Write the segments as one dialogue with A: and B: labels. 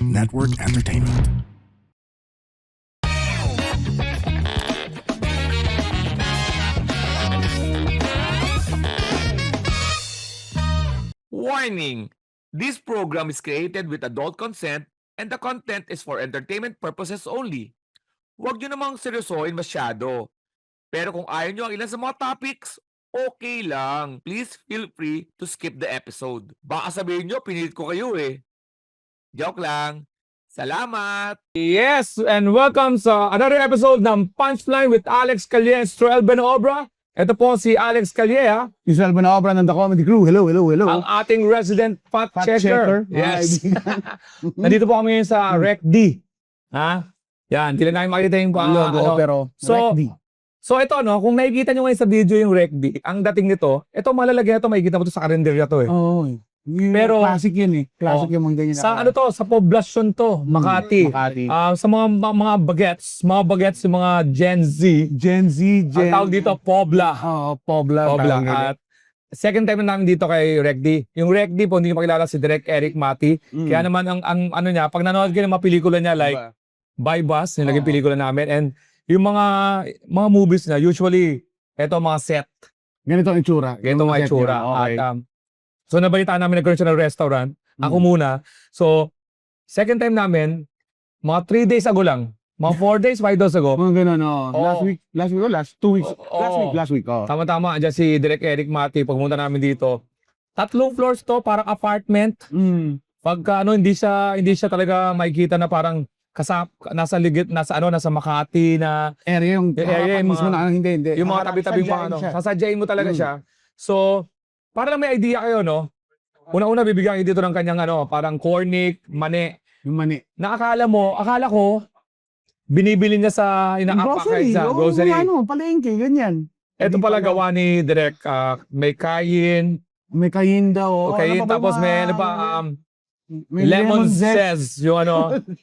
A: Network Entertainment.
B: Warning! This program is created with adult consent and the content is for entertainment purposes only. Huwag nyo namang seryosohin masyado. Pero kung ayaw nyo ang ilan sa mga topics, okay lang. Please feel free to skip the episode. Baka sabihin nyo, pinilit ko kayo eh. Joke lang. Salamat!
C: Yes, and welcome sa another episode ng Punchline with Alex Calye and Stroel Benobra. Ito po si Alex Calye, ha?
D: Usual Benobra ng The Comedy Crew. Hello.
C: Ang ating resident fact checker. Yes. Nandito po kami ngayon sa Rec D. Ha? Yan, hindi lang namin makita yung
D: Logo, pero
C: So,
D: Rec D.
C: So ito, no, kung nakikita nyo ngayon sa video yung Rec D, ang dating nito, ito malalagyan ito, makikita mo ito sa karinderya to eh.
D: Oo.
C: Pero-
D: Classic yun eh. Classic yung mga ganyan.
C: Sa ano to, sa poblasyon to, Makati.
D: Makati.
C: Sa mga bagets, yung mga Gen Z,
D: Gen Z,
C: ang tawag dito, Pobla.
D: Oo, Pobla.
C: Pobla.
D: tawag nila.
C: At second time na namin dito kay Rec D. Yung Rec D po, hindi nyo makilala si Direk Eric Mati. Kaya naman, ang ano niya, pag nanonood kayo ng mga pelikula niya, like By Bus, yung naging pelikula namin, and yung mga movies na, usually, eto mga set.
D: Ganito ang itsura.
C: Ganito mga itsura.
D: Okay.
C: At, so nabalitaan namin nagkaroon siya ng restaurant. Ako muna. So, second time namin, mga 3 days ago lang. Mga 4 days, 5 days ago.
D: Mga ganun, oo.
C: Oo.
D: Last 2 weeks.
C: Oo.
D: Last week, oo.
C: Tama-tama, andyan si Direk Eric Mati, pagpunta namin dito. 3 floors to, parang apartment. Pagka hindi siya talaga makikita na parang nasa ligit, nasa Makati na
D: Area yung
C: area yung
D: mismo
C: mga-
D: na, hindi.
C: yung mga tabi-tabing mga ano. Sasadyain mo talaga siya. So, para lang may idea kayo, no? Una-una bibigyan kayo dito ng kanyang parang cornic, mani.
D: Yung mani.
C: Na akala ko, binibili niya sa
D: Grocery.
C: grocery.
D: Palengke, ganyan.
C: Ito pala gawa ni Direk, may kayin,
D: May kayin daw.
C: tapos may lemon zest, yung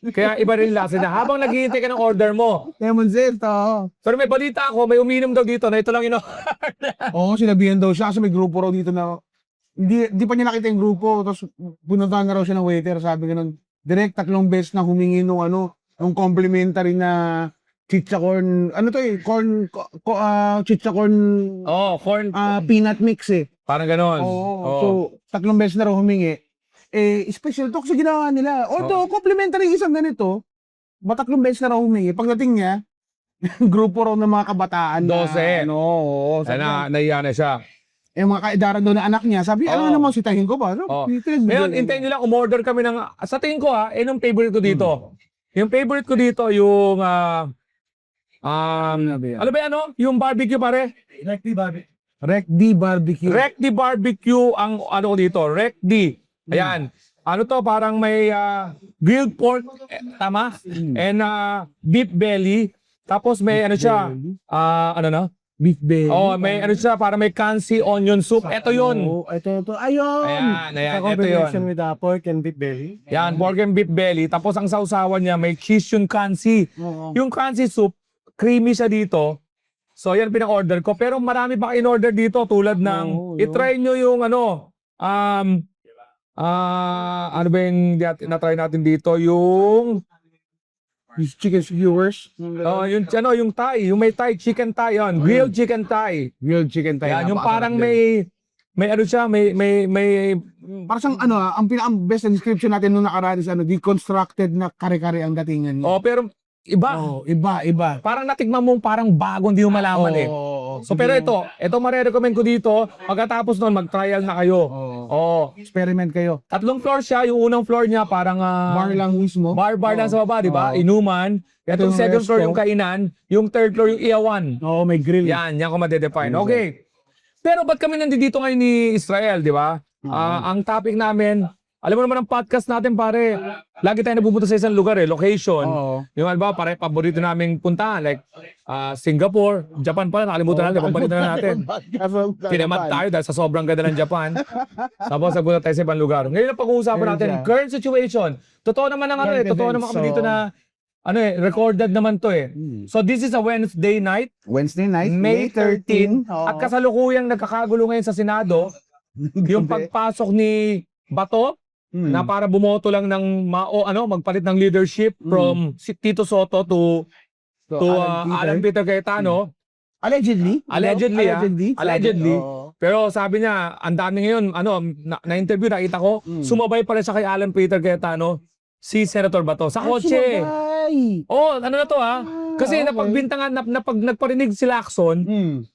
C: Kaya iba rin lasa niya. Habang naghihintay ka ng order mo.
D: Lemon zest, oo.
C: Pero may balita ako, may uminom daw dito na ito lang
D: Oo, sinabihan daw siya kasi may grupo raw dito na hindi pa niya nakita yung grupo, tapos pununtahan na raw siya ng waiter, sabi ganun, direct 3 beses na humingi nung complimentary na chicha corn, chicha corn,
C: corn.
D: peanut mix eh.
C: Parang ganon.
D: So 3 beses na raw humingi. Special talk sa ginawa nila. Although complimentary isang ganito, 3 beses na raw humingi. Pagdating niya, grupo raw ng mga kabataan
C: 12. Naiya na siya.
D: Mga kaedaran doon na anak niya, sabi, ano naman, sitahin ko ba?
C: Ngayon, hintayin nyo lang, umorder kami ng, sa tingin ko yung favorite ko dito. Yung favorite ko dito, yung, ano ba yung barbecue pare?
D: Rec D Barbecue.
C: Rec D Barbecue ang ko dito, Rec D. Ayan. Parang may grilled pork, tama? And beef belly. Tapos may
D: Beef belly.
C: may siya, para may kansi onion soup. Ito yun.
D: Ito. Ayun!
C: Ayan, ito yun.
D: with pork and beef belly.
C: Yan, pork and beef belly. Tapos ang sausawan niya, may cheese yung kansi. Yung kansi soup, creamy siya dito. So yan pinang-order ko. Pero marami pa in-order dito tulad ng, itry nyo yung ano ba yung na-try natin dito? Yung
D: Chicken skewers.
C: yung Thai, yung may Thai, chicken Thai yon, grilled chicken Thai.
D: Grilled chicken tayo.
C: Yan, yung parang may siya, may
D: Parang siyang ang pinaka-best na description natin nung nakaraan is deconstructed na kare-kare ang datingan niya.
C: pero iba.
D: Iba.
C: Parang natikman mo parang bago, hindi mo malaman eh. So pero ito mare-recommend ko dito, pagkatapos noon mag-trial na kayo.
D: Experiment kayo.
C: 3 floor siya, yung unang floor niya parang
D: Bar lang mismo.
C: bar lang sa baba, di ba? Inuman. Itong
D: Yung
C: second floor
D: resto.
C: yung kainan, yung third floor yung iyawan.
D: May grill.
C: Yan ko madedefine. Okay. Pero ba't kami nandito ngayon ni Israel, di ba? Ang topic namin, alam mo naman ang podcast natin pare, lagi tayo napupunta sa isang lugar location. Yung pare, paborito naming puntahan, like Singapore, Japan pala, nakalimutan natin, paborito na natin. Tinamad tayo dahil sa sobrang ganda ng Japan. Tapos nagpunta tayo sa ibang lugar. Ngayon ang pag-uusapan natin, current situation. Totoo naman ang totoo naman kami dito na recorded naman to eh. So this is a Wednesday night, May 13. At kasalukuyang nagkakagulo ngayon sa Senado, yung pagpasok ni Bato na para bumoto lang ng magpalit ng leadership from si Tito Soto to Alan Peter Cayetano.
D: Allegedly?
C: Allegedly.
D: Oo.
C: Pero sabi niya, ang dami ngayon, na-interview, nakita ko, sumabay pala siya kay Alan Peter Cayetano, si Senator Bato, sa kotse. Oh, ano na to Kasi
D: okay.
C: napagbintangan, nagparinig si Lacson,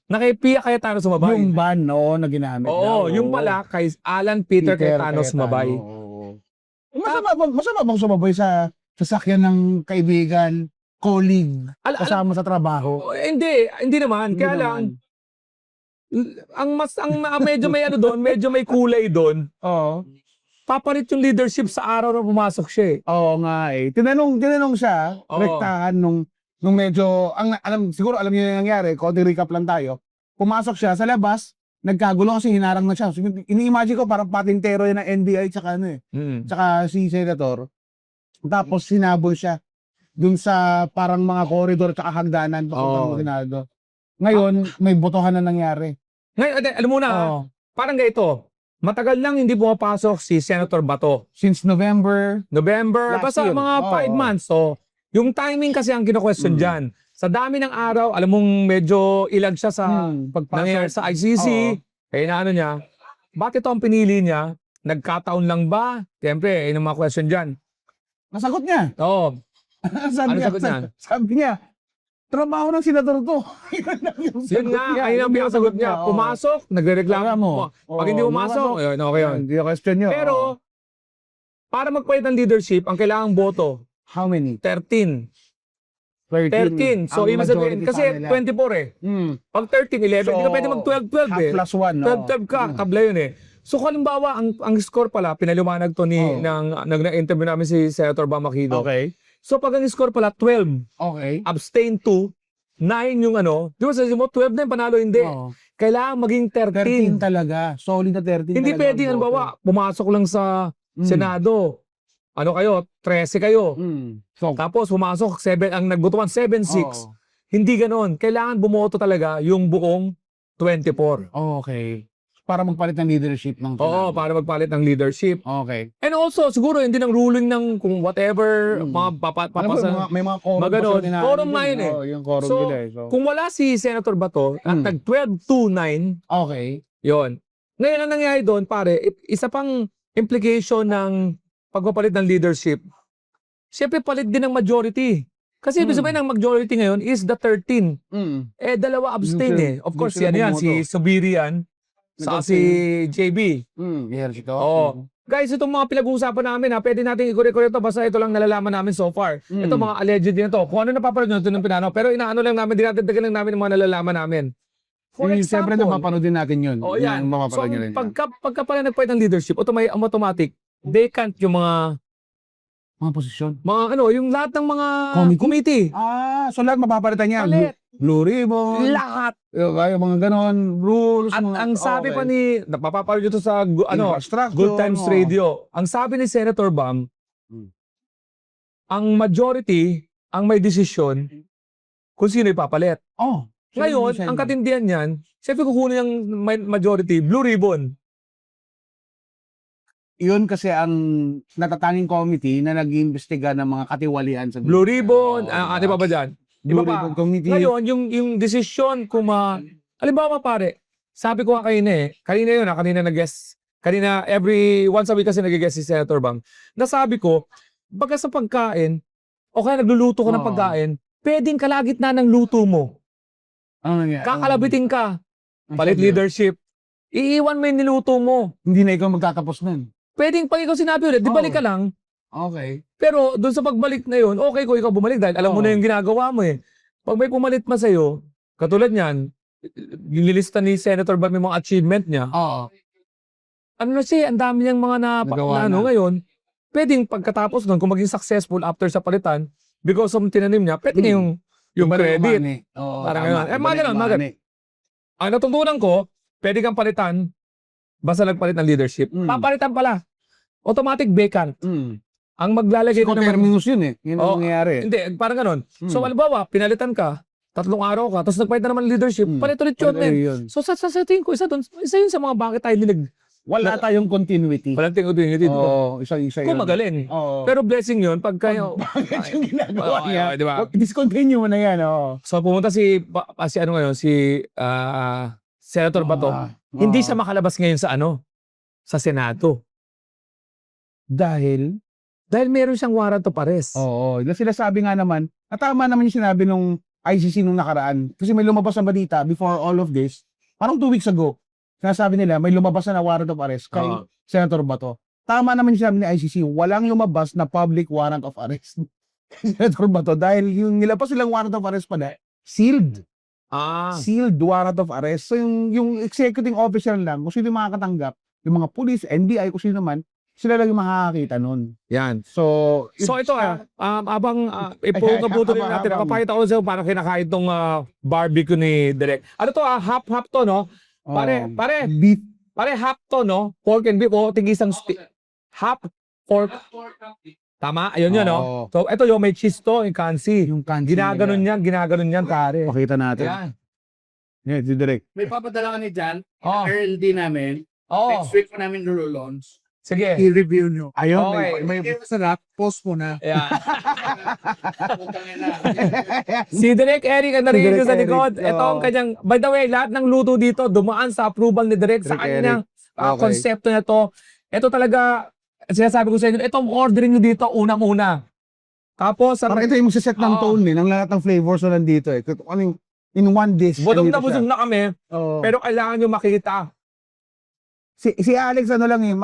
C: na kay Pia Cayetano sumabay.
D: Yung ban, na ginamit.
C: Oo, yung pala, kay Alan Peter Cayetano sumabay.
D: Oo. Masama bang sumabay sa sasakyan ng kaibigan, colleague, kasama sa trabaho?
C: Hindi naman. Kaya lang, medyo may medyo may kulay doon.
D: Oo.
C: Papalit yung leadership sa araw na pumasok siya eh.
D: Oo nga eh. Tinanong siya,
C: Oo.
D: rektahan nung medyo, siguro alam niyo yung nangyari, konting recap lang tayo. Pumasok siya sa labas, nagkagulo kasi hinarang na siya. So, ini-imagine ko parang patintero yan ng NBI tsaka tsaka si Senator. Tapos sinabol siya dun sa parang mga corridor tsaka hagdanan papuntang Senado. Ngayon, may botohan na nangyari.
C: Ngayon, alam mo na, parang ganito. Matagal lang hindi pumapasok si Senator Bato.
D: Since November.
C: Basta
D: year.
C: mga 5 months. So, yung timing kasi ang kino-question dyan. Sa dami ng araw, alam mong medyo ilag siya sa nangyayari sa ICC. Kaya na niya, bakit ito ang pinili niya? Nagkataon lang ba? Siyempre, yun ang mga question dyan.
D: Nasagot niya.
C: Oo. Ano sagot niya?
D: Sabi niya, trabaho ng senador to.
C: Yun nga, ayun ang pinasagot niya. Pumasok, nagrereklamo mo. Pag hindi pumasok, ayun, okay yun.
D: Hindi question niyo.
C: Pero, para magpalit ng leadership, ang kailangang boto,
D: how many?
C: 13. 13. So, ibig sabihin, kasi 24 eh. Pag 13, 11, hindi ka pwede mag-12-12 eh.
D: Half plus 1, no?
C: 12-12 ka, tabla yun eh. So, kung halimbawa, ang score pala, pinaliwanag to nag-interview namin si Senator Bam Aquino.
D: Okay.
C: So, pag ang score pala, 12,
D: Okay.
C: abstain 2, 9 yung di ba sabi mo, 12 na yung panalo, hindi. Kailangan maging
D: 13
C: 13.
D: talaga. Solid na 13
C: Hindi
D: talaga.
C: pwede, halimbawa, pumasok lang sa Senado. Ano kayo? 13 kayo.
D: So,
C: Tapos pumasok, ang nagbotohan 7-6. Hindi ganon. Kailangan bumoto talaga yung buong 24.
D: okay. Para magpalit ng leadership ng
C: Oo, para magpalit ng leadership.
D: Okay.
C: And also, siguro hindi ng ruling ng kung whatever, mga papasa.
D: May mga quorum
C: Mga ganon. Quorum na yun eh.
D: Yung quorum
C: So,
D: nila eh. So,
C: kung wala si Senator Bato, at nag 12-2-9,
D: okay.
C: yon. Ngayon ang nangyayari doon, pare, isa pang implication ng pagpapalit ng leadership, siyempre palit din ng majority. Kasi ibig sabihin ng majority ngayon is the 13. Dalawa abstain eh. Of course, yan si Subirian, sa si JB.
D: Yes, ito.
C: Oo. Guys, itong mga pinag-uusapan namin pwede natin i-correct ito, basta ito lang nalalaman namin so far. Ito mga alleged din ito. Kung ano napapanood nyo, ito ng pinano. Pero inaano lang namin, dinadagdagan lang namin yung mga nalalaman namin. For
D: Siyempre
C: example,
D: napapanood din natin yun.
C: yan.
D: Yung
C: So,
D: mapapanood nyo rin.
C: pagka pala nagpalit ng leadership, automatic, vacant yung mga
D: posisyon.
C: yung lahat ng mga
D: Committee?
C: committee.
D: So lahat mapapalitan niya.
C: Palit.
D: Blue ribbon.
C: Lahat.
D: Yung mga ganon, rules.
C: At ang sabi pa napapapanood nyo to sa
D: Infrastructure,
C: Good Times Radio. Ang sabi ni Senator Bam, ang majority, ang may desisyon kung sino ipapalit. Ngayon, ang katindihan niyan, siyempre kukunin yung majority, blue ribbon.
D: Yun kasi ang natatanging committee na nag-iimbestiga ng mga katiwalian sa
C: Blue ribbon, ano pa ba dyan?
D: Blue
C: Iba pa.
D: ribbon committee.
C: Ngayon, yung desisyon kung halimbawa pare, sabi ko kanina nag-guest, kanina every once a week kasi nag-guest si Senator Bam, nasabi ko, baga sa pagkain, o kaya nagluluto ka ng pagkain, pwedeng kalagitna ng luto mo.
D: Ano nangyari?
C: Kakalabitin ka, palit leadership, iiwan mo yung niluto mo.
D: Hindi na ikaw magtatapos nun.
C: Pwedeng pag ikaw sinabi ulit, di balik ka lang.
D: Okay.
C: Pero doon sa pagbalik na yun, okay kung ikaw bumalik dahil alam mo na yung ginagawa mo eh. Pag may pumalit pa sa'yo, katulad niyan, yung lilista ni Senator Bam yung mga achievement niya, ano na siya, ang dami niyang mga ngayon, pwedeng pagkatapos nun, kung maging successful after sa palitan, because of tinanim niya, pwede na yung credit. Parang ngayon. Mga ganun. Ang natutunan ko, pwede kang palitan, basta nagpalit ng leadership. Papalitan pala. Automatic vacant. Ang maglalagay
D: So, terminus yun eh. Yun ang nangyayari.
C: Hindi, parang ganun. So, halimbawa, pinalitan ka, 3 araw ka, tapos nagpalit na naman ng leadership, palit ulit yun. So, sa tingin ko, isa yun sa mga bakit tayo
D: Wala tayong continuity.
C: Walang continuity.
D: Oo, isa-isa
C: Kung
D: yun.
C: magaling.
D: Oo.
C: Pero blessing yun pag kayo.
D: Bakit yung ginagawa
C: Oo,
D: niya?
C: di ba?
D: Discontinue mo na yan, oo.
C: So pumunta si ano ngayon, si Senator Bato. Hindi siya makalabas ngayon sa sa Senado.
D: Dahil?
C: Dahil meron siyang warrant of arrest.
D: Oo. Sila sabi nga naman, tama naman yung sinabi nung ICC nung nakaraan. Kasi may lumabas na balita before all of this, parang 2 weeks ago, sinasabi nila may lumabas na warrant of arrest kay Senator Bato. Tama naman yung sinabi ni ICC, walang lumabas na public warrant of arrest kay Senator Bato dahil yung nilabas silang warrant of arrest pala, sealed. Sealed warrant of arrest. So yung executing officer lang, kung sino yung makakatanggap, yung mga police, NBI, kung sino man, sila lang yung makakakita nun.
C: Yan.
D: So
C: Ito abang ipukabuto rin natin, papakita ko sa iyo paano kinakain tong barbecue ni Direk. Ano to half to, no? Pare,
D: beef.
C: pare half to, no? Pork and beef, tig-isang stick. Half pork. Tama? Ayun yun, no?
D: Oo.
C: So, ito yung may cheese to, yung kansi.
D: Yung kansi
C: Ginaganon yan, pare.
D: Pakita natin.
C: Yan.
D: Yeah, direct.
A: May papadala ka ni Jan,
C: Oh.
A: R&D namin.
C: Oh.
A: Next week pa namin lulunch.
C: Sige.
A: I-review nyo.
D: Ayun,
C: Okay.
D: may
A: Masarap, post mo na.
C: Yan.
A: Putangin na.
C: Si Direk Eric ang narinig
D: Direk
C: sa likod.
D: Eric,
C: Ito ang kanyang, by the way, lahat ng luto dito dumaan sa approval ni Direk sa
D: Direk
C: kanyang
D: Okay.
C: konsepto na to. Ito talaga, sinasabi ko sa inyo, itong ordering nyo dito unang-una. Tapos,
D: parang ito yung magsiset ng tone ng lahat ng flavors na nandito eh. Kung ano yung in one dish.
C: busog na kami,
D: Oo.
C: pero kailangan nyo makita.
D: Si Alex ano lang eh,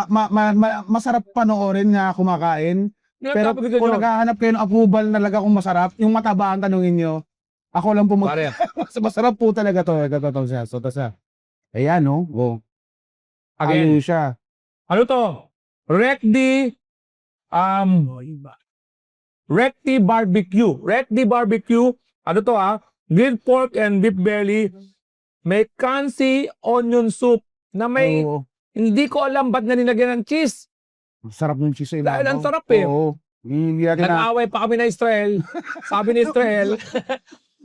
D: masarap panoorin na kumakain. Pero
C: Sabi ko
D: kung
C: nyo,
D: naghahanap kayo ng approval talaga kung masarap, yung mataba ang tanungin nyo, ako lang po
C: pare,
D: masarap po talaga to. Ito siya. So, ayan no. Oh.
C: again,
D: Ayun siya.
C: ano to? Recti, Recti Barbecue. Recti Barbecue, ano to grilled pork and beef belly, may kansi onion soup na may,
D: Oo.
C: hindi ko alam ba't na nilagyan ng cheese.
D: Masarap ng cheese sa ibabaw.
C: Dahil ang sarap eh.
D: Oo. Hindi natin na.
C: Nag-away pa kami na Israel. Sabi ni Israel,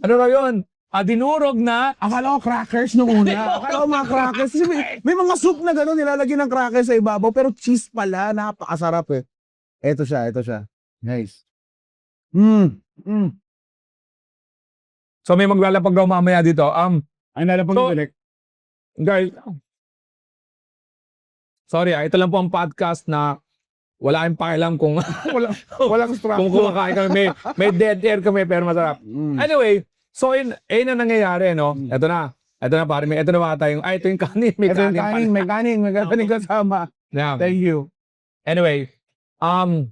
C: ano na yun? Dinurog na.
D: Akala ko crackers nung una. Akala ko mga crackers. Kasi may mga soup na gano'n, nilalagyan ng crackers sa ibabaw. Pero cheese pala, napakasarap eh. Ito siya. Nice.
C: So may maglalapag daw mamaya dito.
D: Ay, nalapag
C: So-
D: direct.
C: Guys, sorry ito lang po ang podcast na wala kayong pakialam kung
D: Walang strap.
C: kung kumakain kami. May dead air kami pero masarap. Anyway, so ayun na nangyayari, no? Ito na pare, ito na mga tayong, ito yung kanin, may
D: Ito yung
C: kanin pala.
D: may kanin kasama.
C: Yeah.
D: Thank you.
C: Anyway, ang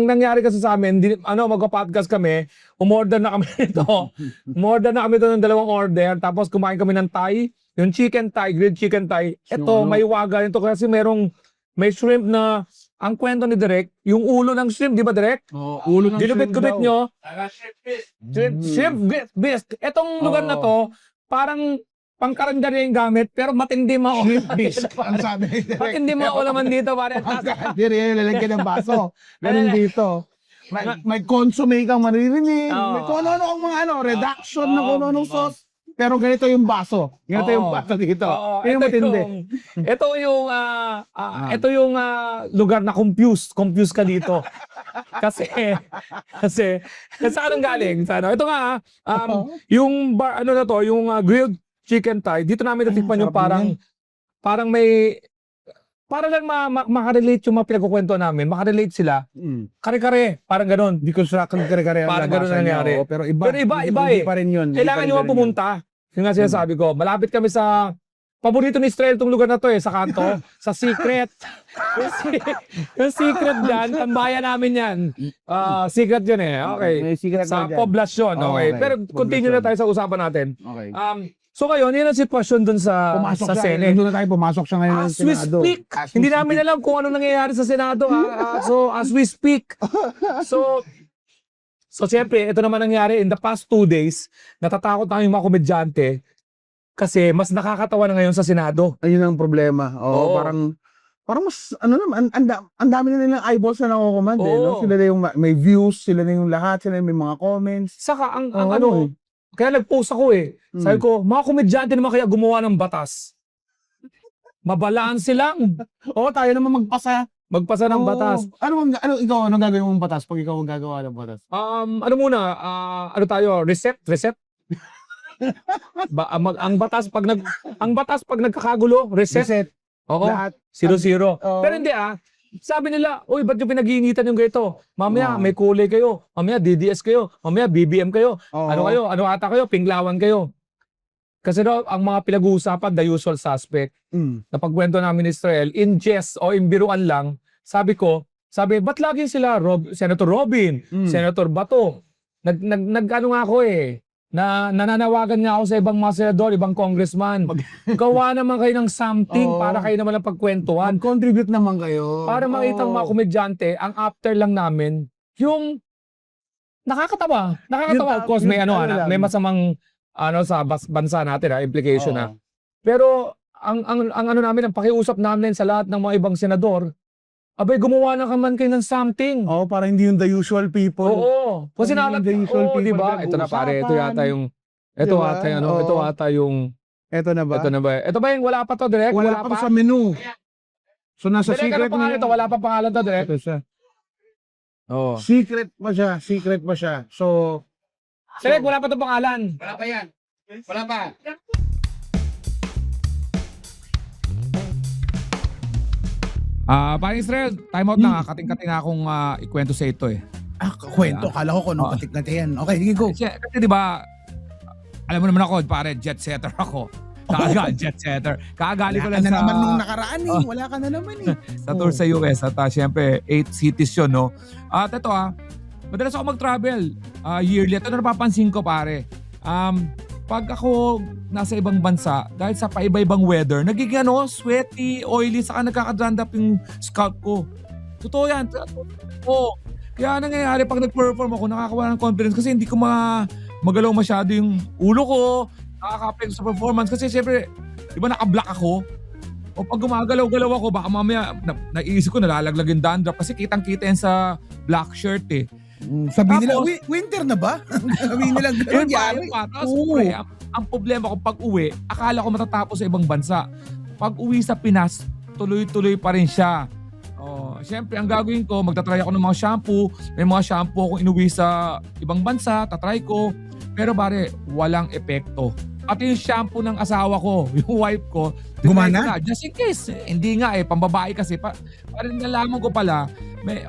C: nangyari kasi sa amin, magpa-podcast kami, umorder na kami nito. Umorder na kami ito ng 2 order, tapos kumain kami ng Thai, yung chicken Thai, grilled chicken Thai. Ito, may waga nito kasi may shrimp na, ang kwento ni Direk, yung ulo ng shrimp, di ba Direk?
D: Ulo ng
C: Ginupit-gupit nyo,
A: Shrimp
C: shrimp bisque. Etong lugar na to, parang pangkarandarya yung gamit, pero matindi
D: Ang sabi ni direct.
C: matindi naman dito, pare.
D: Hindi rin, lalagyan ng baso. Ganun dito. May consomme kang maririnig. May kung ano kang mga reduction na kung ano sauce. Pero ganito yung baso. Ganito yung baso dito. Yun yung matindi.
C: Ito yung lugar na confused ka dito. kasi saan ang galing? Ito nga, yung bar, yung grilled chicken Thai, dito namin natikman yung parang may, para lang makarelate yung mga pinagkukwento namin, makarelate sila, kare-kare, parang ganun.
D: Hindi ko sa kare-kare ang
C: Parang ganun
D: labasan
C: nangyari.
D: niya, oo. Pero iba.
C: Pero iba
D: Hindi
C: eh.
D: pa rin yun.
C: Kailangan nyo pumunta. Yung nga sinasabi ko, malapit kami sa, paborito ni Israel itong lugar na to sa kanto, sa Secret. yung Secret dyan, tambayan namin yan. Secret yun Okay.
D: May secret
C: Sa
D: na dyan.
C: poblasyon, okay.
D: Okay.
C: Pero continue na tayo sa usapan natin.
D: Okay.
C: So ngayon, yun ang sitwasyon dun sa
D: Pumasok siya.
C: Senate.
D: Nandun na tayo, pumasok siya ngayon ng
C: As we
D: Senado.
C: speak,
D: As we
C: hindi
D: speak.
C: namin alam kung ano nangyayari sa Senado. So, as we speak. So siyempre, ito naman nangyari in the past 2 days, natatakot na yung mga komedyante kasi mas nakakatawa na ngayon sa Senado.
D: Ayun ang problema.
C: Oo.
D: Parang mas, naman, ang dami na nilang eyeballs na nakukumand.
C: Oo.
D: Sila na yung may views, sila na yung lahat, sila na yung may mga comments.
C: Saka ang
D: Oo,
C: kaya nag-post ako Sabi ko, mga komedyante naman kaya gumawa ng batas. mabalanse lang.
D: Oo, tayo naman magpasa.
C: Magpasa ng
D: Oo.
C: batas.
D: Ikaw, anong gagawin mong batas pag ikaw ang gagawa ng batas?
C: Ano muna, ano tayo, reset? Ang batas pag nagkakagulo, reset.
D: Reset.
C: Oo,
D: Lahat.
C: 0-0.
D: Oo.
C: Pero hindi sabi nila, uy, ba't yung pinag-iinitan yung ganito? Mamaya
D: Oo.
C: may kulay kayo, mamaya DDS kayo, mamaya BBM kayo,
D: Oo.
C: ano kayo, ano ata kayo, pinglawan kayo. Kasi daw, ang mga pinag-uusapan, the usual suspect, na pagkwento namin ni Israel, in jest o in biruan lang, sabi, ba't lagi sila, Senator Robin, Senator Bato, ano nga ako nananawagan nga ako sa ibang mga senador, ibang congressman, gawa naman kayo ng something
D: Oo.
C: para kayo naman ang pagkwentuhan.
D: Mag-contribute naman kayo.
C: Para makita ng mga komedyante, ang after lang namin, yung nakakatawa. Of course, may may masamang sa bansa natin, implication
D: Oo.
C: Pero ang ano namin, ang pakiusap namin sa lahat ng mga ibang senador, abay, gumawa na kaman kayo ng something.
D: Oo, para hindi yung the usual people.
C: Oo. Kasi
D: Hindi the usual people
C: di ba? Ito na pare, ito yata yung
D: Diba? Oo.
C: ito ata yung
D: Ito na ba?
C: Ito ba yung wala pa to, direct?
D: Wala pa sa menu. So, nasa
C: Direct,
D: secret
C: ano pangalan ito? Wala pa pangalan to, direct?
D: Ito siya.
C: Oo.
D: Secret pa siya. So,
C: Direct, wala pa to pangalan.
A: Wala pa yan. Wala pa.
C: Parang Israel, time out na. Kating-kating akong ikwento sa ito
E: Kwento. Kala ko kung anong katik-kati yan. Okay, sige, go.
C: Kasi di ba, alam mo naman ako, pare, jet setter ako. Jet setter. Kaagali ko
E: Wala ka
C: lang
E: na naman nung
C: sa,
E: nakaraan Wala ka na naman
C: sa tour sa US. At syempre, 8 cities yun, no? At ito madalas ako mag-travel yearly. Ito na napapansin ko, pare. Pag ako nasa ibang bansa, dahil sa paiba-ibang weather, nagiging sweaty, oily, saka nagkakadrandap yung scalp ko. Totoo yan. Oo. Kaya nangyayari pag nag-perform ako, nakakawa ng confidence kasi hindi ko magalaw masyado yung ulo ko, nakaka-affect sa performance. Kasi siyempre, di ba naka-black ako? O pag gumagalaw-galaw ako, baka mamaya naiisip ko nalalaglag yung dandruff kasi kitang-kita yan sa black shirt
E: Sabihin nila,
C: Tapos-
E: winter na ba? Sabihin nila,
C: Yun
E: ganun
C: pa,
E: yari.
C: yun pa. Tapos,
E: Oo.
C: pre, ang problema ko pag uwi, akala ko matatapos sa ibang bansa. Pag uwi sa Pinas, tuloy-tuloy pa rin siya. Siyempre, ang gagawin ko, magtatry ako ng mga shampoo. May mga shampoo akong inuwi sa ibang bansa, tatry ko. Pero pare, walang epekto. At yung shampoo ng asawa ko, yung wife ko, tinry
E: Gumana?
C: ko na, just in case. Hindi nga pambabae kasi. Parang nalaman ko pala, may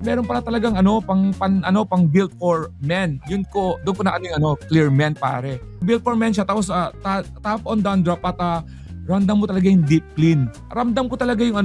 C: meron pala talagang pang built for men. Doon ko na clear men, pare. Built for men siya, tapos top on dandruff at ramdam mo talaga yung deep clean. Ramdam ko talaga yung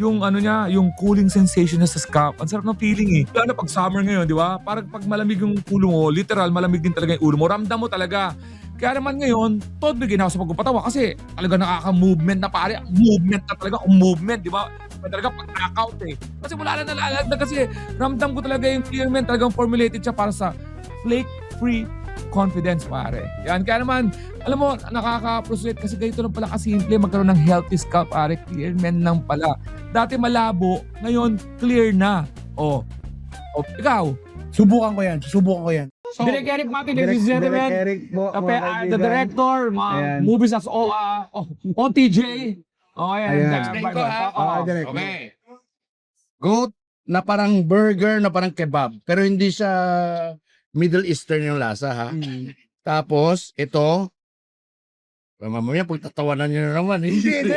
C: yung cooling sensation na sa scalp. Ang sarap ng feeling Lalo na pag summer ngayon, di ba? Parang pag malamig yung ulo mo, literal malamig din talaga yung ulo mo. Ramdam mo talaga. Kaya naman ngayon, bigyan ako sa pagpapatawa kasi talaga nakaka-movement na pare. Movement na talaga, movement, di ba? Talaga pag knockout Kasi wala na nalalagdag kasi ramdam ko talaga yung clear men, talagang formulated siya para sa flake-free confidence, pare. Yan, kaya naman, alam mo, nakaka-frustrate kasi ganito lang pala kasimple magkaroon ng healthy scalp, pare. Clear men lang pala. Dati malabo, ngayon clear na. Ikaw.
E: Susubukan ko yan.
C: Direk Eric Martin, ladies and gentlemen.
D: Eric po,
C: The
D: mga kaibigan.
C: director,
D: Ayan.
C: movies as OTJ. Ayan.
D: Ayan.
A: Explain ko
D: Direk.
A: Okay. Goat na parang burger, na parang kebab. Pero hindi siya Middle Eastern yung lasa, ha? Tapos, ito, mamaya pagtatawanan nyo na naman. Hindi.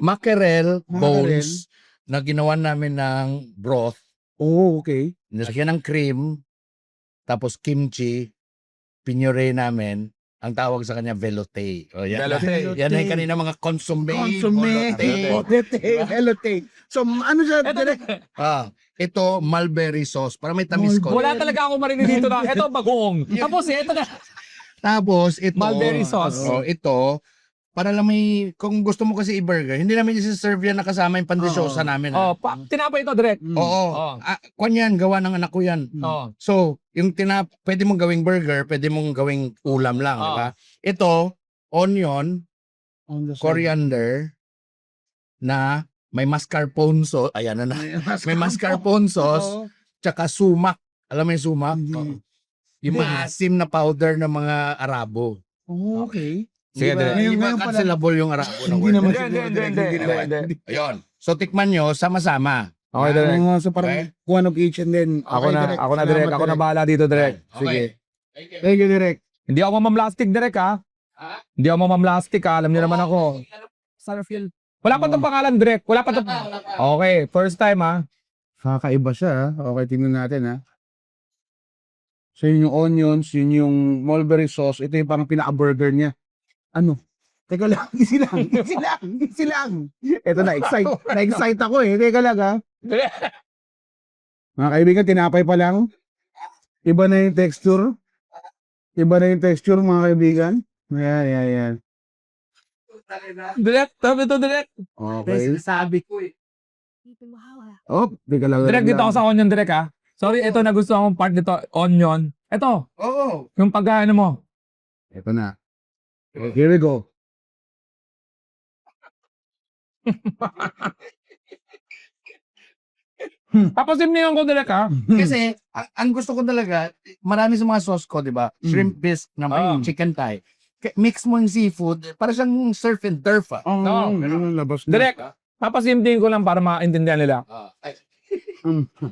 A: Mackerel bones na ginawa namin ng broth.
D: Oh, okay.
A: Nilagyan ng cream, tapos kimchi, pinure namin. Ang tawag sa kanya velouté. O, yan.
C: Velouté.
A: Yan ay kanina mga consommé.
E: Consommé. Elote. So, ano siya?
A: Ito, mulberry sauce. Para may tamis ko.
C: Wala talaga ako marinig dito na. Ito, bagoong. Tapos, ito na.
A: Tapos, ito.
C: Mulberry sauce.
A: Ito, para lang may, kung gusto mo kasi i-burger, hindi namin isi-serve yan na kasama yung pandesyosa namin.
C: Tinapay ito, direct.
A: Oo. Kwan yan, gawa ng anak ko yan. So, yung pwede mong gawing burger, pwede mong gawing ulam lang, di ba? Ito, onion,
D: On the side.
A: coriander, na may mascarpone sauce. Ayan na. May mascarpone sauce, tsaka sumac. Alam mo yung sumac?
D: Hindi.
A: Yung maasim na powder ng mga Arabo.
D: Oh, okay.
C: Sige,
A: Hindi ba-
C: direct.
A: Hindi ba
D: Ngayon pala-
A: cancelable yung Arabo na
D: Hindi
A: word?
D: naman
C: Hindi,
D: siguro,
C: hindi,
D: direct,
C: hindi,
D: hindi naman.
C: hindi.
A: Ayun. So, tikman nyo, sama-sama.
C: Okay, direct.
D: So parang
A: Okay.
D: one of each and then.
C: Ako
D: Okay,
C: na,
D: direct.
C: ako na
D: Salamat,
C: direct. Ako na bahala dito, direct.
A: Okay.
C: Sige.
D: Thank you, direct.
C: Hindi ako mamamlastic, direct, ha? Hindi ako mamamlastic, ha? Alam niyo naman ako.
E: Sarafil.
C: Wala pa itong pangalan, direct. Wala pa itong... Okay, first time, ha?
D: Kakaiba siya. Okay, tingnan natin ha. So yun yung onions, yun yung mulberry sauce. Ito yung parang pinaka-burger niya. Ano? Teka lang, easy lang, easy lang, easy lang. Ito na-excite ako eh. Teka lang ha. Mga kaibigan, tinapay pa lang. Iba na yung texture. Iba na yung texture mga kaibigan. Ayan.
C: Direct, sabi ito, direct.
D: Okay.
E: Sabi ko eh.
D: Oh, teka lang.
C: Direct dito ako sa onion, direct, ha? Sorry, ito nagustuhan kong part nito, onion. Ito,
A: Oo.
C: yung pagkaano mo.
D: Ito na. Here we go.
C: Papasimnihan ko, direct, ha?
A: Kasi, ang gusto ko talaga, marami sa mga sauce ko, di ba? Shrimp bisque na may
C: Ah.
A: chicken thigh. Mix mo yung seafood, para siyang surf and turf, ah.
C: No.
D: Ganun ang labas na.
C: Direct, papasimnihan ko lang para maintindihan nila.
A: Ay,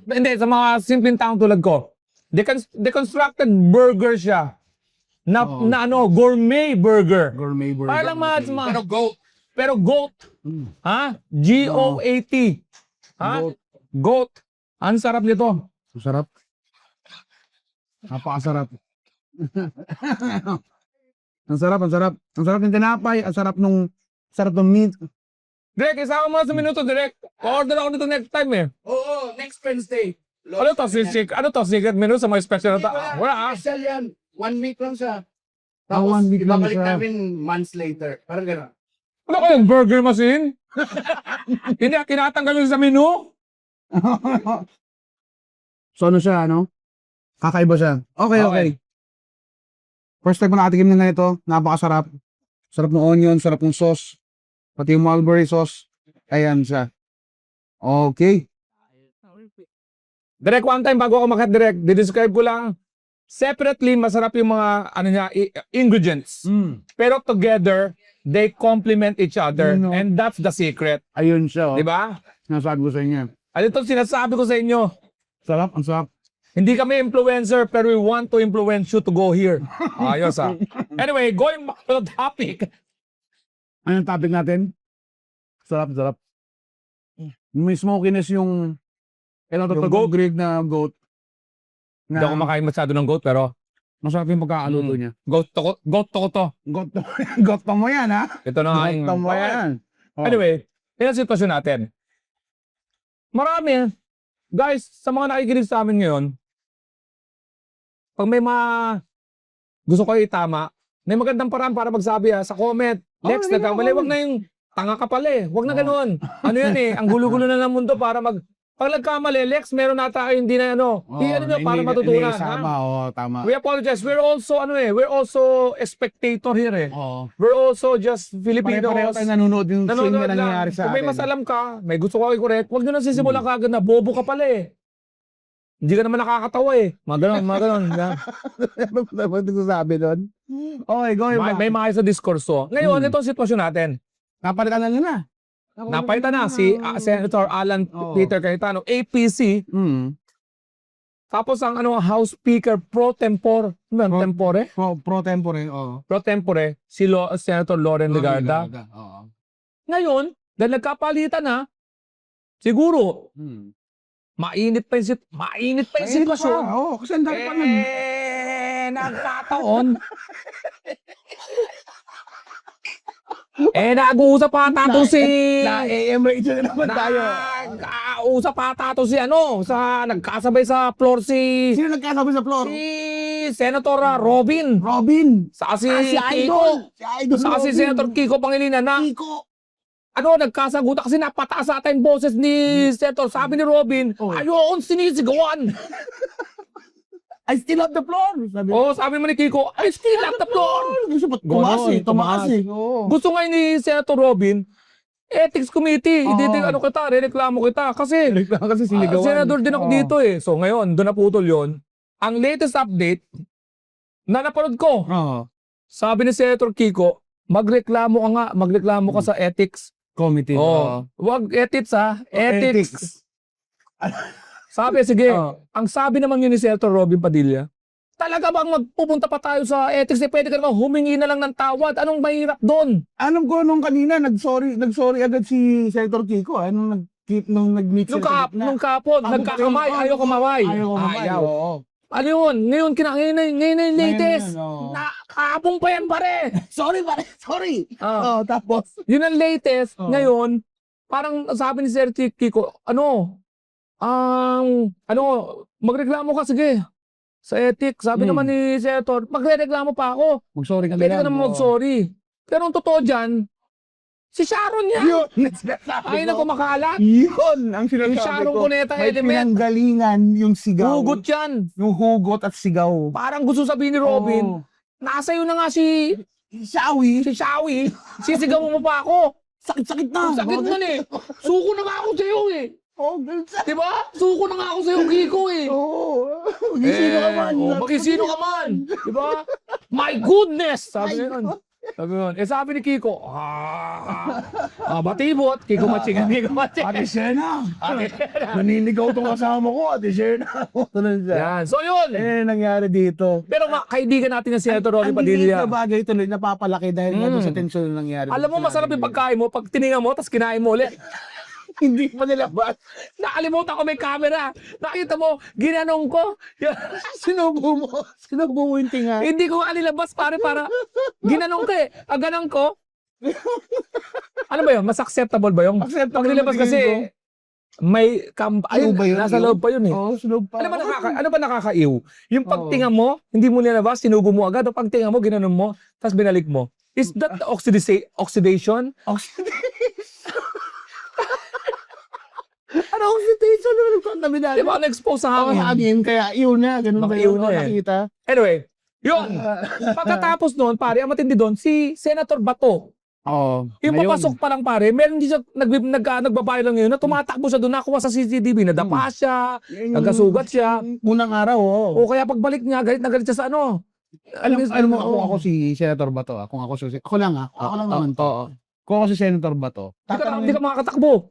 C: Hindi, sa mga simpleng taong tulad ko, deconstructed burger siya. Na,
D: Oo.
C: na ano, gourmet burger.
D: Gourmet burger.
C: Parang mga,
A: pero goat.
C: pero goat.
D: Mm.
C: Ha? G-O-A-T. Ha?
D: Goat.
C: Goat. Ang sarap nito.
D: Ang sarap. Napakasarap. Ang sarap, ang sarap. Ang sarap ng tinapay, ang sarap nung meat.
C: Direk, isama mo na sa minuto, Direk. Order ako dito next time eh.
A: Oo, next Wednesday.
C: Ano to, secret menu sa mga special na to? Wala ah.
A: Special yan. 1 week lang siya.
D: Ah, 1 week lang
A: ibabalik
D: siya.
A: namin months later. Parang gano'n.
C: Ano kayong burger machine? Hindi, kinatanggal nyo sa menu?
D: So ano siya, ano? Kakaiba siya. Okay,
C: Okay.
D: okay. First time ko nakatikim na ganito. Napakasarap. Sarap ng onion, sarap ng sauce. Pati yung mulberry sauce. Ayan siya. Okay.
C: Direk, one time bago ako makat direct, didescribe ko lang. Separately, masarap yung mga ano niya, ingredients. Pero together, they complement each other.
D: Yun, no?
C: And that's the secret.
D: Ayun siya, oh.
C: Di ba?
D: Nasabi ko sa inyo.
C: Ano itong sinasabi ko sa inyo?
D: Sarap, ang sarap.
C: Hindi kami influencer, pero we want to influence you to go here. Ayos ah. Anyway, going back to the topic.
D: Anong topic natin? Sarap, sarap. May smokiness yung
C: Yung goat.
D: grade na goat.
C: Hindi ako makain masyado ng goat, pero
D: Masarap yung pagkakaluto niya.
C: goat to to.
D: Goat, goat pa mo yan, ha?
C: Ito na nga yung...
D: Goat pa mo yan. Oh.
C: Anyway, yun ang sitwasyon natin. Marami, guys, sa mga nakikinig sa amin ngayon, pag may mga gusto kayo itama, may magandang paraan para magsabi sa comment. Lex,
D: hindi
C: nagkamali,
D: na
C: wag na yung tanga ka pala eh. Wag na ganun. Ano yan eh, ang gulo-gulo na ng mundo para pag nagkamali, Lex, meron na tayo hindi na ano. Ano nyo para matutunan.
D: Tama,
C: Ha?
D: oo, tama.
C: We apologize. We're also, we're also a spectator here eh.
D: Oo.
C: We're also just Filipinos.
D: Pare-pareho tayo nanonood yung swing
C: Nanonood
D: na
C: lang.
D: nangyayari sa
C: Kung may
D: atin.
C: mas alam ka, may gusto ko i-correct, huwag nyo na sisimulan kagad na bobo ka pala eh. Hindi ka naman nakakatawa eh. Mga ganon.
D: Ano ba ito sabi doon? Okay, go
C: May mga sa diskurso. Ngayon, ito ang sitwasyon natin.
D: Napalitan na na.
C: Napalitan na si Senator Alan
D: Oo.
C: Peter Cayetano, APC. Tapos ang House Speaker pro tempore, tempore?
D: Pro tempore, oo.
C: Pro tempore, si Senator Loren Legarda.
D: Oo.
C: Ngayon, dahil nagkapalitan na, siguro, mainit pa yung sitwasyon.
D: Oo, kasi ang dami pa nun.
C: Nagkataon. Nag-uusap pa tato si...
D: AM radio na naman tayo.
C: Nag-uusap pa tato si nagkasabay sa floor si
D: Sino nagkasabi sa floor?
C: Senator Robin.
D: Robin.
C: Saka si
D: Si
C: Kiko.
D: Idol. Si Idol
C: Saka si
D: Robin.
C: Senator Kiko Pangilinan na
D: Kiko.
C: nagkasagutan kasi napataas sa atin boses ni Senator. Sabi ni Robin,
D: Oh.
C: ayokong sinisigawan.
D: I still have the floor. Sabi
C: Sabi mo ni Kiko, I still have the floor.
D: Gusto pa tumaas eh. Oo.
C: Gusto nga ni Senator Robin, Ethics Committee, reklamo kita. Kasi,
D: Kasi sinigawan.
C: senador din ako
D: Oo.
C: dito eh. So ngayon, doon naputol yon. Ang latest update, na napanood ko,
D: Oo.
C: sabi ni Senator Kiko, magreklamo ka nga, magreklamo ka sa ethics.
D: Committee.
C: Oh, wag ethics ha, ethics. Sabi, sige, ang sabi naman yun ni Senator Robin Padilla, talaga bang magpupunta pa tayo sa ethics? Pwede ka naman humingi na lang ng tawad. Anong mahirap doon?
D: Alam ko nung kanina, nag-sorry agad si Senator Kiko. Nung nag-meet sila sa gitna.
C: Nung kapon, nagkakamay, ayaw kumaway.
D: Ayaw kumamay.
C: Ayaw.
D: Oo.
C: Ano yun? Ngayon na yung latest.
D: Ngayon, oo.
C: Nakapong pa yan, pare.
D: Sorry, pare. Sorry.
C: Ah.
D: Tapos.
C: Yun ang latest.
D: Oo.
C: Ngayon, parang sabi ni Sir Kiko, magreklamo ka, sige. Sa ethics, sabi naman ni Senator, magre-reklamo pa ako.
D: Mag-sorry ka
C: Pwede
D: lang.
C: ka naman mag-sorry. Pero ang totoo dyan, si Sharon yan.
D: Yun.
C: Ay na kumakalat.
D: Yun ang
C: Yung
D: sinasabi
C: Sharon
D: ko.
C: Cuneta
D: May
C: element.
D: pinanggalingan yung sigaw.
C: Hugot yan.
D: Yung hugot at sigaw.
C: Parang gusto sabihin ni Robin, nasa iyo na nga si Shawi. Sisigaw mo pa ako.
D: Sakit-sakit na.
C: Ang sakit nun eh. Suko na nga ako sa'yo eh.
D: Oh, ganun sa...
C: Diba? Suko na nga ako sa'yo, Kiko eh.
D: Oo. Magisino ka man.
C: Magisino ka man. Diba? My goodness! Sabi niya nun. Sabi ni Kiko, batibot. Kiko Matching.
D: Ate Sena. Naninigaw tong kasama ko. Ate Sena. Tuloy siya.
C: Yan. So yun.
D: Nangyari dito.
C: Pero kaibigan natin na si Senator Robin
D: Ang diliit
C: Padilla.
D: na bagay tuloy, napapalaki dahil nga doon sa tensyon na nangyari.
C: Alam mo, masarap yung pagkain mo pag tiningan mo, tapos kinain mo ulit.
D: Hindi pa nilabas.
C: Nakalimutan ko may camera. Nakita mo, ginanong ko.
D: Sinubo mo yung tinga.
C: Hindi ko nga nilabas para ginanong ko eh. Ang ganang ko. Ano ba yun? Mas acceptable ba yung?
D: Acceptable
C: Pag nilabas
D: ba tingin
C: kasi may ayun,
D: ba yun?
C: nasa loob pa yun eh.
D: Oo, sunog pa.
C: Ano ba nakakaiw? Yung pagtinga mo, hindi mo nilabas, sinubo mo agad. O pagtinga mo, ginanon mo, tapos binalik mo. Is that the oxidation?
D: Ano oxidation na nagkontaminado?
C: Di ba na-expose sa hangin?
D: Hangin, kaya iyon na. Ganun ba
C: Baka iyon
D: yun?
C: na eh.
D: Nakita?
C: Anyway, yun. Pagkatapos noon, pare, ang matindi doon, si Senator Bato.
D: Oo.
C: Yung papasok pa lang pare, meron din siya nagbabayo lang yun na tumatakbo siya doon, nakuha sa CCTV, nadapa siya, nagkasugat siya.
D: Unang araw, oo.
C: O kaya pagbalik niya, galit na galit siya sa ano.
D: Alam mo, ako si Senator Bato. Kung ako susi. Ako lang naman to. Kung ako si Senator Bato.
C: Hindi ka makakatakbo.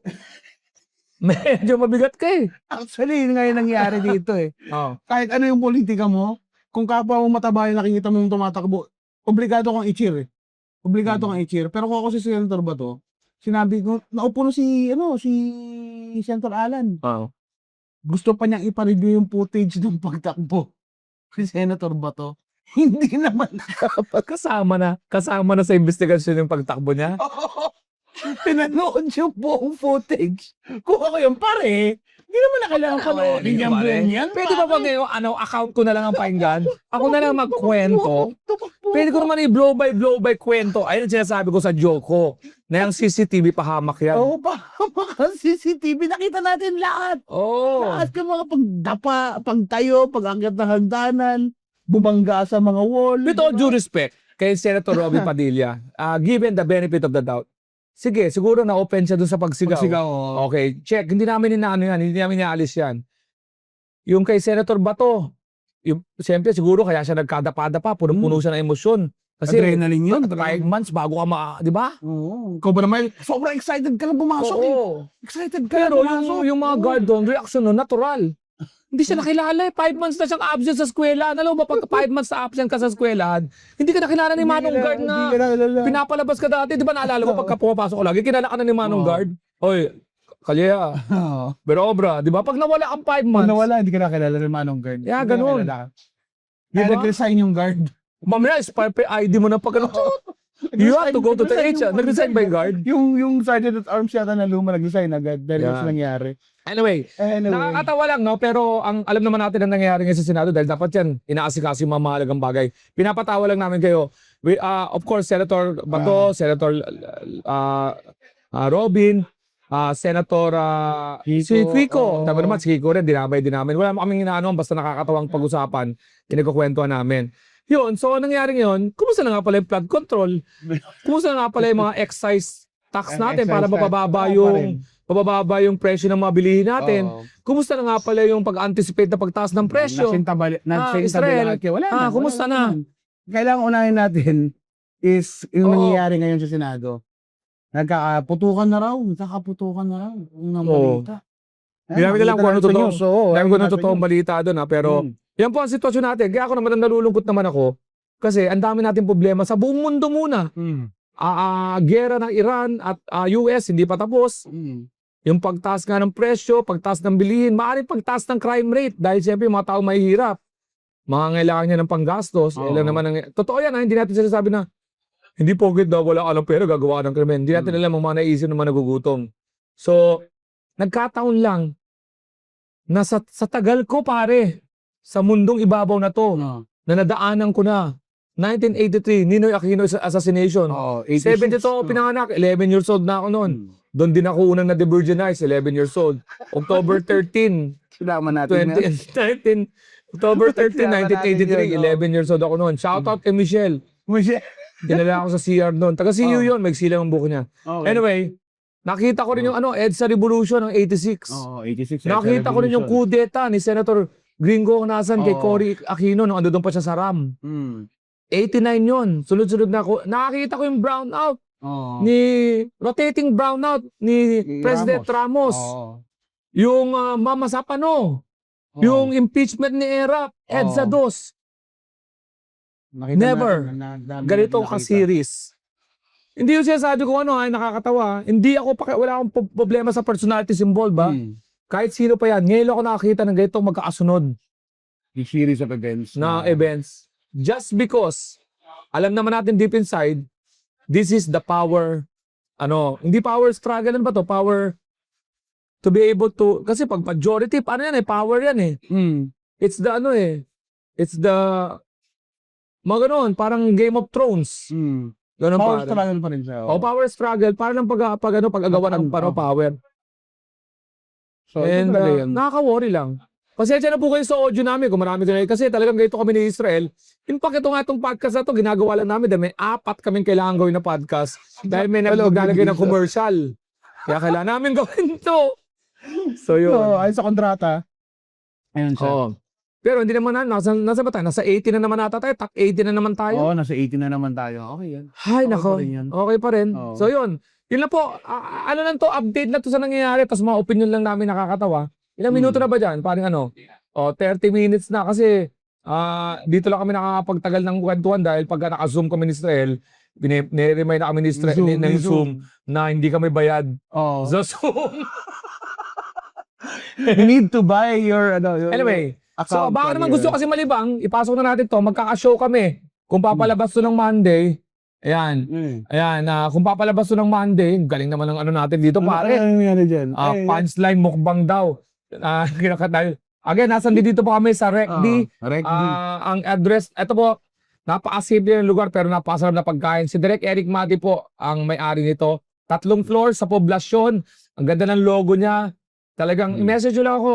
C: Medyo mabigat ka eh.
D: Actually, yun nga yung nangyari dito eh. Kahit ano yung politika mo, kung kapwa mo mataba yung nakikita mo yung tumatakbo, obligado kang i-cheer eh. Obligado kang i-cheer. Pero kung ako si Senator Bato, sinabi ko, naupo na si Senator Alan. Gusto pa niyang ipa-review yung footage ng pagtakbo. Si Senator Bato. Hindi naman
C: Kasama na sa investigasyon yung pagtakbo niya.
D: pinanood yung buong footage. Kung ako yung pare, hindi naman na kailangan panoorin yung buong yan.
C: Pwede ba pag account ko na lang ang pakinggan? Ako na lang magkwento. Pwede ko naman i-blow by kwento. Ayun ang sinasabi ko sa joke ko. Na yung CCTV pahamak yan.
D: Oo, CCTV, nakita natin lahat.
C: Oo.
D: Lahat ng mga pagdapa, pagtayo, pag-angat ng hagdanan, bumangga sa mga wall.
C: With all due respect kay Senator Robin Padilla, given the benefit of the doubt, sige, siguro na-open siya dun sa pagsigaw. Okay, check. Hindi namin inaano yan. Hindi namin inaalis yan. Yung kay Senator Bato, siyempre siguro kaya siya nagkadapa-dapa, puno-puno siya ng emosyon. Kasi
D: Adrenaline yun.
C: 5 months bago ka di ba?
D: Oo. Ikaw ba naman, sobrang excited ka na pumasok eh.
C: Oo.
D: Excited ka
C: Pero
D: na pumasok.
C: yung mga guard doon, reaction nun, natural. Hindi siya nakilala eh. 5 months na siyang absent sa eskwela. Alam mo ba, pag 5 months na absent ka sa eskwelahan, hindi ka nakilala ni Manong Guard na pinapalabas ka dati. Di ba naalala mo pagka pumapasok ko lagi, kilala ka na ni Manong Guard? Hoy, Kalya, pero obra, di ba? Pag nawala kang 5 months,
D: Pag nawala, hindi ka nakilala ng Manong Guard.
C: Yeah, ganun.
D: Kaya
C: Diba?
D: nag-resign yung guard.
C: mamaya, expire ID mo na pag ano. You have to go to the HR. Nag-resign ba yung guard?
D: Yung Sergeant at Arms yata na luma, nag-resign agad. Dahil
C: Yeah.
D: yeah. nangyari.
C: Anyway, nakakatawa lang, no? Pero ang alam naman natin ang nangyayari ngayon sa Senado dahil dapat yan, inaasikaso yung mga mahalagang bagay. Pinapatawa lang namin kayo. Of course, Senator Bato, Senator Robin, Senator si Kiko. Tama naman, si Kiko rin, dinamay din namin. Wala kaming inaano, basta nakakatawang pag-usapan, kinagkukwentuhan namin. Yun, so nangyari ngayon, kumusta na nga pala yung flood control? Kumusta na nga pala yung mga excise tax natin para mabababa yung presyo ng mga bilihin natin? Kumusta na nga pala yung pag-anticipate na pagtaas ng presyo?
D: Israel.
C: Kumusta na?
D: Kailangan unahin natin is yung
C: Oo.
D: nangyayari ngayon sa Senado. Nagkakaputukan na raw. Yung mga
C: Oo.
D: balita.
C: Hindi namin alam kung ano
D: nakita
C: totoo.
D: natin sa news, oo.
C: Dahil
D: Ayun,
C: ko na
D: nasa
C: totoong
D: news.
C: balita doon ha, pero yan po ang sitwasyon natin. Kaya ako naman nalulungkot naman ako kasi ang dami nating problema sa buong mundo muna. Gera ng Iran at US hindi pa tapos. Yung pagtaas nga ng presyo, pagtaas ng bilihin, maaaring pagtaas ng crime rate dahil siyempre yung mga tao mahihirap. Mangangailangan niya ng panggastos.
D: Oo.
C: Lang naman totoo yan ha, hindi natin sinasabi na hindi pogit daw wala ka ng pera gagawa ng krimen. Hindi natin alam ang mga naisip ng mga nagugutom. So, nagkataon lang na sa tagal ko pare, sa mundong ibabaw na to, na nadaanan ko na, 1983, Ninoy Aquino assassination.
D: Oo,
C: 72 ako pinanganak, 11 years old na ako noon. Doon din ako unang na-devirginize, 11 years old. October 13,
D: Sinama natin
C: 19, October 13,
D: Sinama natin
C: 1983,
D: yun,
C: 11 years old ako noon. Shoutout kay Michelle. Dinala ako sa CR noon. Taga CU yun, may silang ang buko niya. Anyway, nakita ko rin yung EDSA Revolution ng 86.
D: Oo, 86.
C: Nakita ko rin yung coup d'etat ni Senator Gringo Honasan kay
D: Oo.
C: Cory Aquino nung ando doon pa siya sa RAM. 89 yun. Sunod-sunod na ako. Nakakita ko yung brownout ni rotating brownout ni President Ramos. Yung Mama Sapano. Yung impeachment ni ERAP. EDSA Dos. Never. Ganito ka-series. Hindi yung sinasabi ko ano ay nakakatawa. Hindi ako wala akong problema sa personalities involved ba? Kahit sino pa yan. Ngayon ako nakakita ng ganito magkakasunod
D: The series of events.
C: na events. Just because alam naman natin deep inside, this is the power, hindi power struggle, ano ba to? Power to be able to, kasi pag majority, paano yan eh? Power yan eh. It's the it's the, mga ganon, parang Game of Thrones. Ganon
D: Power
C: parang.
D: struggle pa rin siya.
C: O power struggle, parang pag-agawa ng power.
D: So,
C: And
D: ito talaga yun.
C: nakaka-worry lang. Pasensya na po kayo sa audio namin kung marami kayo. Kasi talagang ganito kami ni Israel. In fact, ito nga itong podcast na to, ginagawa lang namin dahil may 4 kaming kailangan gawin na podcast. Dahil may naglalagay ng commercial. Kaya kailangan namin gawin to. So yun.
D: So, ayun sa kontrata. Ayun siya.
C: Oo. Pero hindi naman nasa ba tayo? Nasa 80 na naman ata tayo. Tak 80 na naman tayo.
D: Oo, nasa 18 na naman tayo. Okay yan.
C: Hay
D: Okay
C: nako.
D: pa rin yun.
C: Okay pa rin.
D: Oo.
C: So yun. Yun lang po. Ano lang to, update na to sa nangyayari. Tapos mga opinion lang namin nakakatawa. Ilang minuto na ba dyan? Parang 30 minutes na kasi dito lang kami nakakapagtagal ng kwentuhan dahil pagka naka-zoom kami ni Israel, nire-remind na kami ni Israel ng Zoom na hindi kami bayad
D: Oo.
C: sa Zoom.
D: You need to buy your,
C: Anyway, so
D: account
C: baka
D: on
C: naman
D: your-
C: gusto kasi malibang, ipasok na natin to, magkaka-show kami. Kung papalabas to ng Monday, ayan, kung papalabas to ng Monday, galing naman ng natin dito pare.
D: Ano nangyari dyan?
C: Punchline mukbang daw. Again, nasan dito po kami sa RecD. Ang address, ito po, napaka-simple ng lugar pero napakasarap na pagkain. Si Direk Eric Mati po ang may-ari nito. 3 floor sa poblasyon. Ang ganda ng logo niya. Talagang i-message nyo lang ako.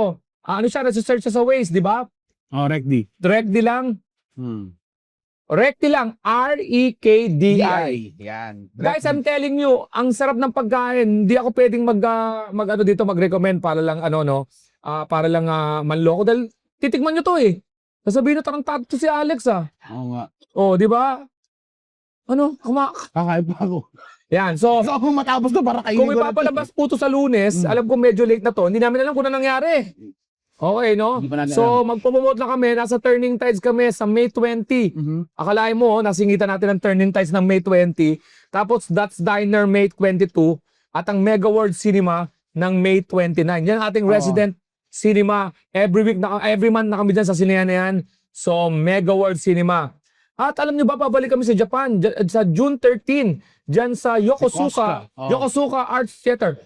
C: Nasa-search siya sa Waze, di ba?
D: Recdi.
C: RecD lang. RecD lang. R-E-K-D-I.
D: Yan.
C: Guys, I'm telling you, ang sarap ng pagkain. Hindi ako pwedeng mag-recommend para lang para lang manloko dahil titikman nyo to eh. Sasabihin na tarantado to si Alex
D: Oo nga.
C: Oh, di ba?
D: Kakain pa ako.
C: Yan, so
D: So, kung matapos to, para kainin
C: kung
D: ko na to.
C: ipapalabas po to sa Lunes, alam ko medyo late na to, hindi namin alam kung ano nangyari. Okay, no?
D: Hindi pa natin
C: So, magpo-promote lang kami, nasa Turning Tides kami sa May 20. Akalain mo, nasingitan natin ang Turning Tides ng May 20. Tapos, That's Diner May 22. At ang Mega World Cinema ng May 29. Yan ang ating resident cinema. Every month na kami dyan sa sinehan na yan. So, Mega World Cinema. At alam nyo ba, pabalik kami sa Japan sa June 13. Dyan sa Yokosuka. Yokosuka Arts Theater.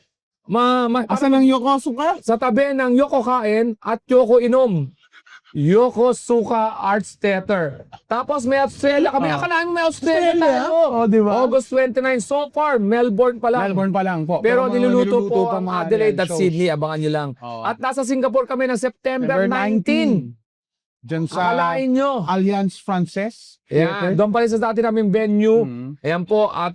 D: Asan ang Yokosuka?
C: Sa tabi ng Yoko Kain at Yoko Inom. Yokosuka Arts Theater. Tapos may Australia kami. Akalain mo may Australia tayo.
D: di ba?
C: August 29. So far, Melbourne pa lang.
D: Melbourne pa lang po.
C: Pero
D: mga
C: niluluto po
D: pa
C: ang
D: mga
C: Adelaide at
D: shows.
C: Sydney. Abangan nyo lang. At nasa Singapore kami ng September 19.
D: Diyan sa
C: Akalain nyo.
D: Alliance Frances.
C: Yan, doon pa rin sa dati naming venue. Ayan po. At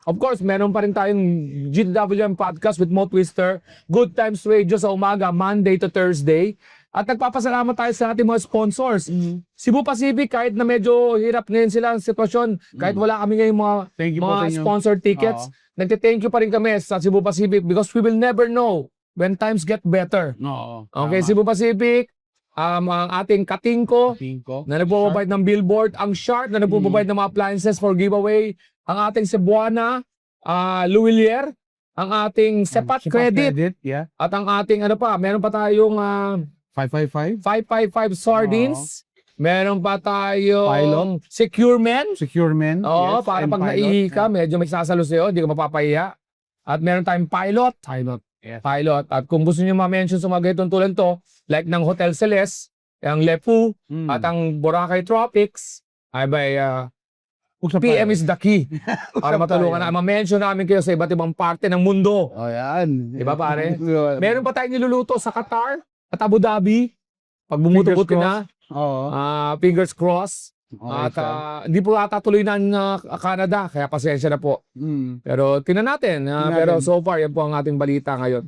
C: of course, meron pa rin tayong GWM podcast with Mo Twister. Good Times Radio sa umaga, Monday to Thursday. At nagpapasalamat tayo sa ating mga sponsors. Cebu Pacific, kahit na medyo hirap ngayon sila ang sitwasyon, kahit wala kami ngayong mga,
D: Thank you po sa
C: mga
D: inyo.
C: sponsored tickets, nagte-thank you pa rin kami sa Cebu Pacific because we will never know when times get better.
D: Oo.
C: Okay, Cebu Pacific, ang ating Katingko, na nagpo-provide ng billboard, ang Sharp na nagpo-provide ng mga appliances for giveaway, ang ating Cebuana, Luwilier, ang ating Sepat Credit,
D: Yeah.
C: at ang ating ano pa, meron pa tayong
D: 555.
C: 555 Sardines, meron pa tayong Securement.
D: Securement.
C: Oo,
D: yes,
C: para
D: and
C: pag
D: pilot.
C: naihi ka, medyo may sasalo sa'yo, hindi ka mapapahiya. At meron tayong Pilot.
D: Yes.
C: Pilot. At kung gusto nyo ma-mention sa mga ganitong tulad to, like ng Hotel Celeste, ang Lepu, at ang Boracay Tropics, ay by PM is the key. Para matulungan na. Ma-mention namin kayo sa iba't ibang parte ng mundo.
D: Oh, yan.
C: Diba, pare? Meron pa tayong niluluto sa Qatar at Abu Dhabi. Pag bumutugot
D: Fingers
C: na,
D: Oo.
C: fingers crossed.
D: Okay,
C: At hindi po ata tuloy na ang Canada, kaya pasensya na po. Pero tingnan natin. Pero so far, yan po ang ating balita ngayon.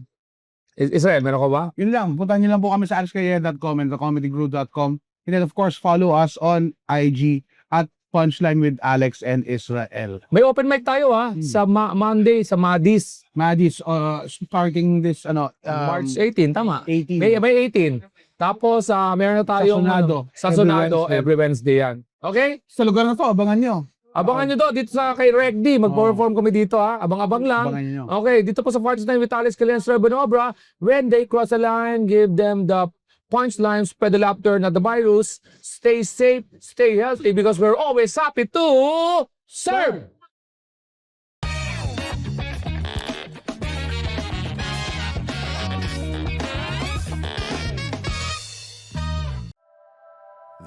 C: Israel, meron ko ba?
D: Yun lang. Puntahan niyo lang po kami sa alexcayer.com and thecomedygrew.com. And then, of course, follow us on IG at Punchline with Alex and Israel.
C: May open mic tayo sa Monday, sa Madis.
D: Madis, starting this,
C: March 18, tama?
D: 18.
C: May 18. Tapos, meron na tayong sa Sonado, every Wednesday yan. Okay?
D: Sa lugar na to, abangan nyo.
C: Abangan nyo dito sa kay Recdi. Mag-perform kami dito Abang-abang lang.
D: Abangan nyo.
C: Okay, dito po sa Partner with Alex Calian Benobra. When they cross the line, give them the punchline, spread the laughter, not the virus. Stay safe, stay healthy because we're always happy to serve.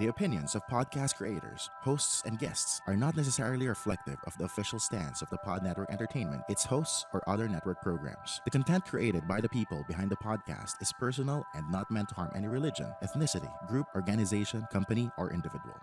F: The opinions of podcast creators, hosts, and guests are not necessarily reflective of the official stance of the Pod Network Entertainment, its hosts, or other network programs. The content created by the people behind the podcast is personal and not meant to harm any religion, ethnicity, group, organization, company, or individual.